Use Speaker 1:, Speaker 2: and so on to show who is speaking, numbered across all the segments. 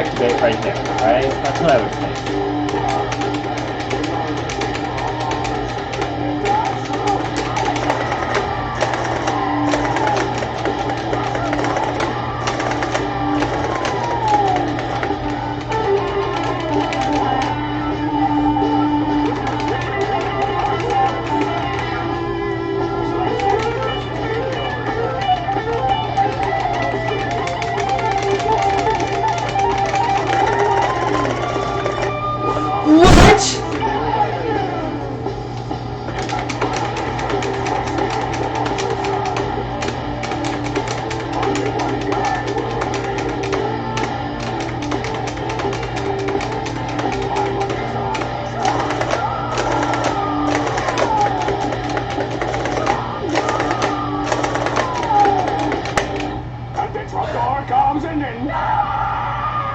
Speaker 1: activate right there, right? That's what I would think.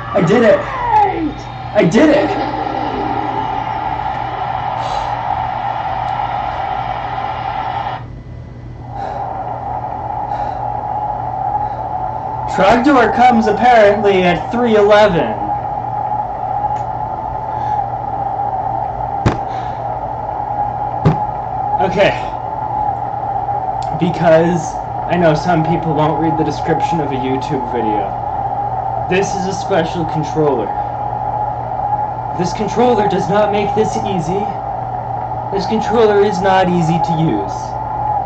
Speaker 1: I did it! I did it! Trogdor comes apparently at 3:11. Okay. Because I know some people won't read the description of a YouTube video. This is a special controller. This controller does not make this easy. This controller is not easy to use.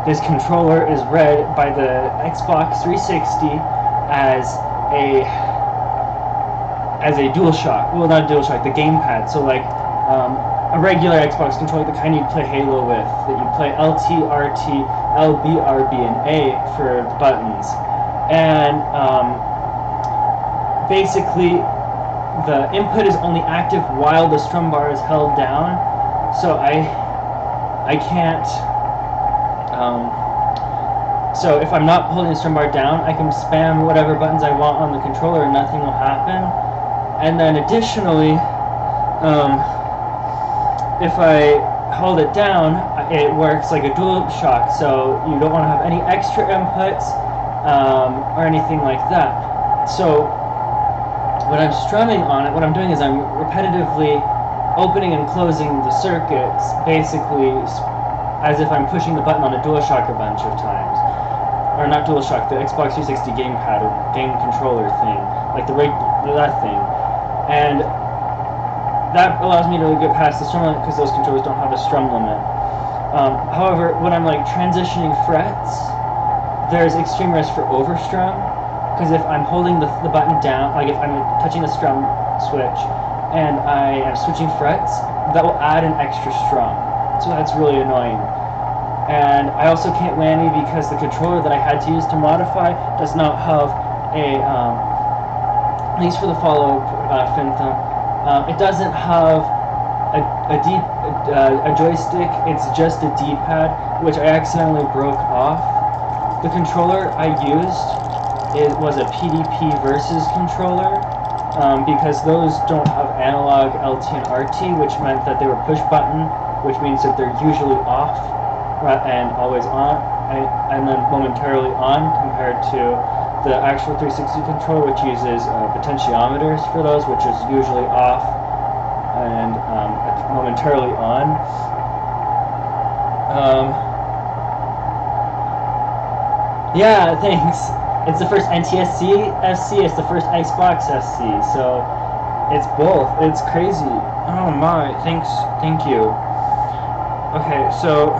Speaker 1: This controller is read by the Xbox 360 as a DualShock. Well, not a DualShock, the gamepad. So like a regular Xbox controller, the kind you'd play Halo with, that you play LT, RT, LB, RB, and A for the buttons. And basically, the input is only active while the strum bar is held down. So I can't. So if I'm not holding the strum bar down, I can spam whatever buttons I want on the controller and nothing will happen. And then additionally, if I hold it down, it works like a DualShock, so you don't want to have any extra inputs or anything like that. So when I'm strumming on it, what I'm doing is I'm repetitively opening and closing the circuits, basically as if I'm pushing the button on a DualShock a bunch of times. Or not DualShock, the Xbox 360 gamepad or game controller thing, like that thing. And that allows me to get past the strum limit because those controllers don't have a strum limit. However, when I'm like transitioning frets, there's extreme risk for overstrum, because if I'm holding the button down, like if I'm touching the strum switch and I am switching frets, that will add an extra strum. So that's really annoying. And I also can't whammy because the controller that I had to use to modify does not have a, at least for the follow Fintham, it doesn't have a joystick. It's just a D-pad, which I accidentally broke off. The controller I used, it was a PDP versus controller, because those don't have analog LT and RT, which meant that they were push button, which means that they're usually off and always on, and then momentarily on, compared to the actual 360 controller, which uses potentiometers for those, which is usually off and momentarily on. Yeah, thanks. It's the first NTSC SC, it's the first Xbox SC, so it's both. It's crazy. Oh my, thank you. Okay, so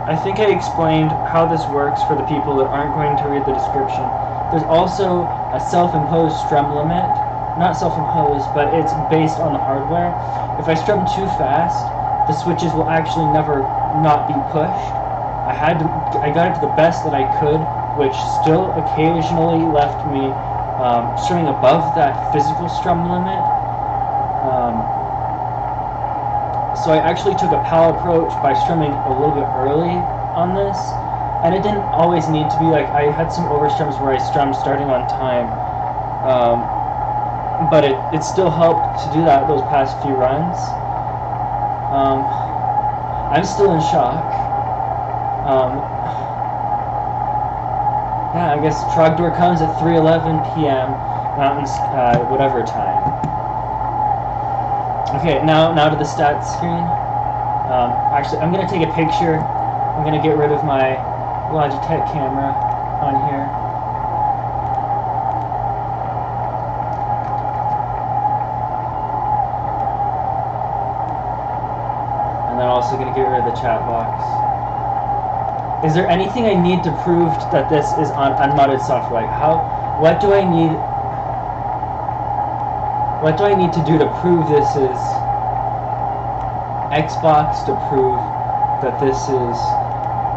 Speaker 1: I think I explained how this works for the people that aren't going to read the description. There's also a self-imposed strum limit. Not self-imposed, but it's based on the hardware. If I strum too fast, the switches will actually never not be pushed. I got it to the best that I could, which still occasionally left me strumming above that physical strum limit. So I actually took a PAL approach by strumming a little bit early on this, and it didn't always need to be like, I had some overstrums where I strummed starting on time, but it still helped to do that those past few runs. I'm still in shock. Yeah, I guess Trogdor comes at 3:11 p.m. Mountain, whatever time. Okay, now to the stats screen. Actually, I'm gonna take a picture. I'm gonna get rid of my Logitech camera on here. And then also gonna get rid of the chat box. Is there anything I need to prove that this is on unmodded software? Like what do I need? What do I need to do to prove this is Xbox? To prove that this is,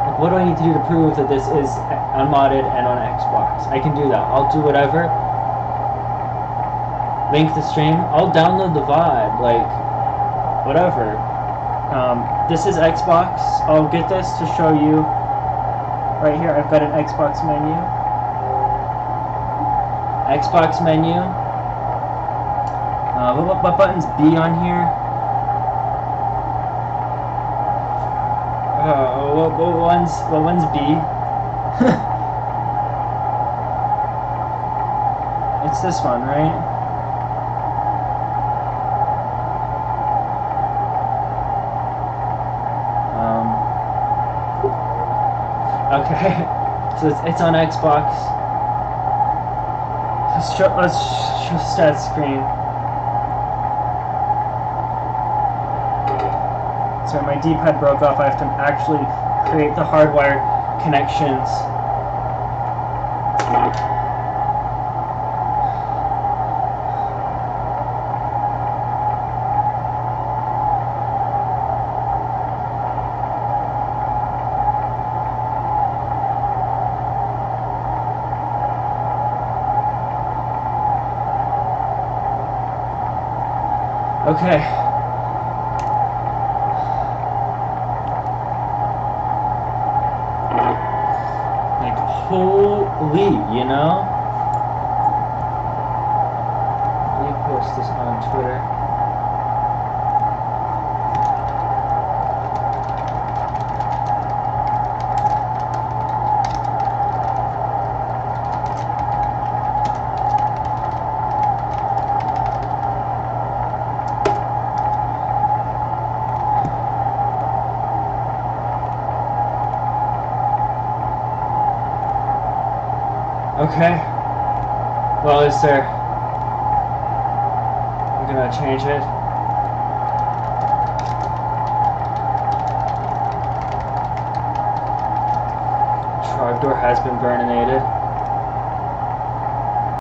Speaker 1: like, what do I need to do to prove that this is unmodded and on Xbox? I can do that. I'll do whatever. Link the stream. I'll download the VOD. Like, whatever. This is Xbox. I'll get this to show you. Right here, I've got an Xbox menu. Xbox menu. What button's B on here? What one's B? It's this one, right? Okay, so it's on Xbox. Let's show stat screen. So my D-pad broke off. I have to actually create the hardwired connections. Okay. Like, holy, you know? Let me post this on Twitter. Okay. Well, is there... I'm gonna change it. Trogdor has been burninated.